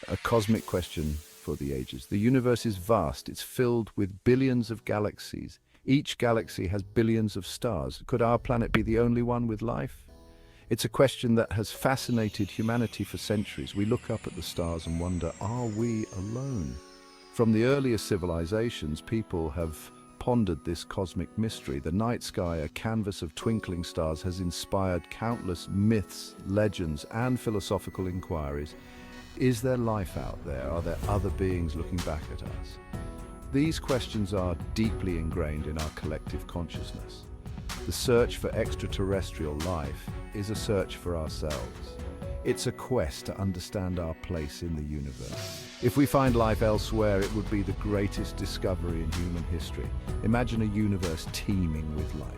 A cosmic question for the ages. The universe is vast. It's filled with billions of galaxies. Each galaxy has billions of stars. Could our planet be the only one with life? It's a question that has fascinated humanity for centuries. We look up at the stars and wonder, are we alone? From the earliest civilizations, people have pondered this cosmic mystery. The night sky, a canvas of twinkling stars, has inspired countless myths, legends, and philosophical inquiries. Is there life out there? Are there other beings looking back at us? These questions are deeply ingrained in our collective consciousness. The search for extraterrestrial life is a search for ourselves. It's a quest to understand our place in the universe. If we find life elsewhere, it would be the greatest discovery in human history. Imagine a universe teeming with life.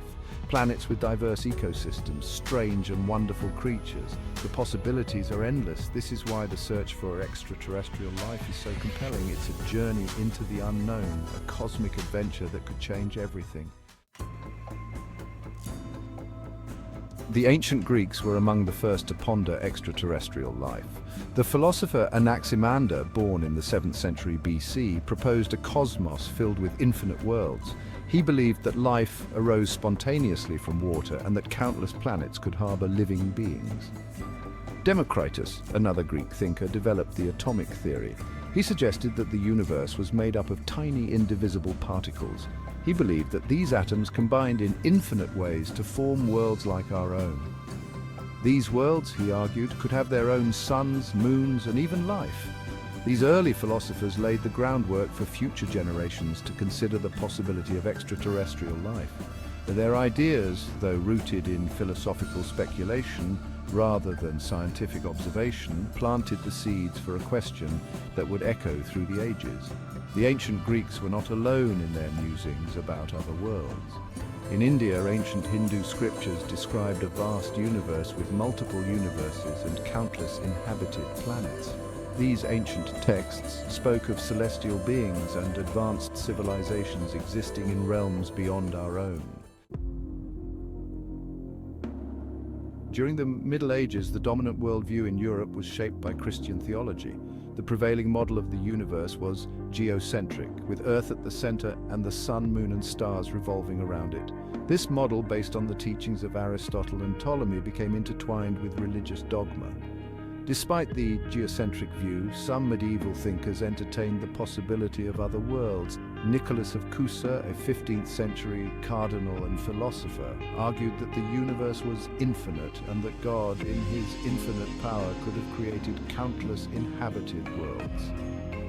Planets with diverse ecosystems, strange and wonderful creatures. The possibilities are endless. This is why the search for extraterrestrial life is so compelling. It's a journey into the unknown, a cosmic adventure that could change everything. The ancient Greeks were among the first to ponder extraterrestrial life. The philosopher Anaximander, born in the 7th century BC, proposed a cosmos filled with infinite worlds. He believed that life arose spontaneously from water and that countless planets could harbor living beings. Democritus, another Greek thinker, developed the atomic theory. He suggested that the universe was made up of tiny indivisible particles. He believed that these atoms combined in infinite ways to form worlds like our own. These worlds, he argued, could have their own suns, moons, and even life. These early philosophers laid the groundwork for future generations to consider the possibility of extraterrestrial life. Their ideas, though rooted in philosophical speculation rather than scientific observation, planted the seeds for a question that would echo through the ages. The ancient Greeks were not alone in their musings about other worlds. In India, ancient Hindu scriptures described a vast universe with multiple universes and countless inhabited planets. These ancient texts spoke of celestial beings and advanced civilizations existing in realms beyond our own. During the Middle Ages, the dominant worldview in Europe was shaped by Christian theology. The prevailing model of the universe was geocentric, with Earth at the center and the sun, moon, and stars revolving around it. This model, based on the teachings of Aristotle and Ptolemy, became intertwined with religious dogma. Despite the geocentric view, some medieval thinkers entertained the possibility of other worlds. Nicholas of Cusa, a 15th century cardinal and philosopher, argued that the universe was infinite and that God, in his infinite power, could have created countless inhabited worlds.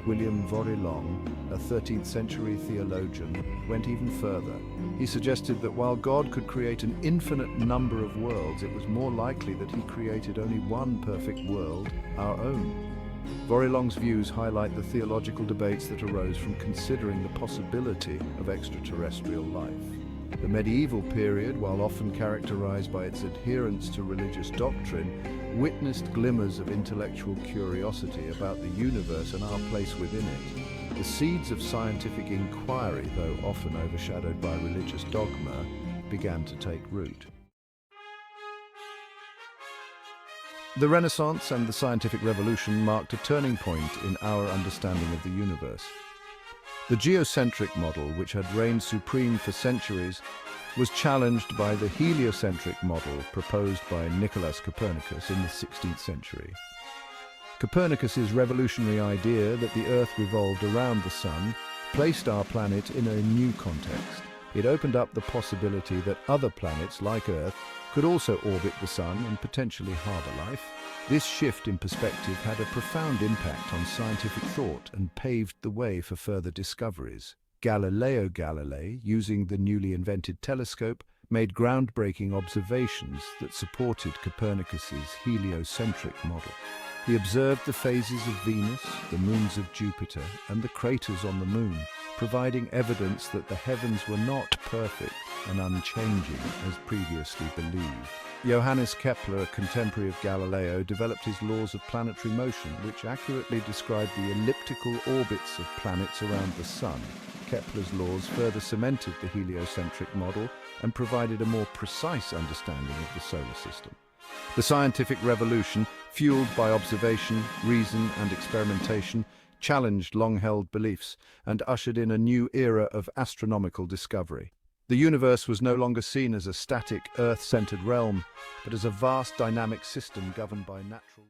William Vorilhon, a 13th century theologian, went even further. He suggested that while God could create an infinite number of worlds, it was more likely that he created only one perfect world, our own. Vorilhon's views highlight the theological debates that arose from considering the possibility of extraterrestrial life. The medieval period, while often characterized by its adherence to religious doctrine, witnessed glimmers of intellectual curiosity about the universe and our place within it. The seeds of scientific inquiry, though often overshadowed by religious dogma, began to take root. The Renaissance and the scientific revolution marked a turning point in our understanding of the universe. The geocentric model, which had reigned supreme for centuries, was challenged by the heliocentric model proposed by Nicholas Copernicus in the 16th century. Copernicus's revolutionary idea that the Earth revolved around the Sun placed our planet in a new context. It opened up the possibility that other planets, like Earth, could also orbit the Sun and potentially harbor life. This shift in perspective had a profound impact on scientific thought and paved the way for further discoveries. Galileo Galilei, using the newly invented telescope, made groundbreaking observations that supported Copernicus's heliocentric model. He observed the phases of Venus, the moons of Jupiter, and the craters on the Moon, providing evidence that the heavens were not perfect and unchanging as previously believed. Johannes Kepler, a contemporary of Galileo, developed his laws of planetary motion, which accurately described the elliptical orbits of planets around the Sun. Kepler's laws further cemented the heliocentric model and provided a more precise understanding of the solar system. The scientific revolution, fueled by observation, reason, and experimentation, challenged long-held beliefs and ushered in a new era of astronomical discovery. The universe was no longer seen as a static, Earth-centered realm, but as a vast dynamic system governed by natural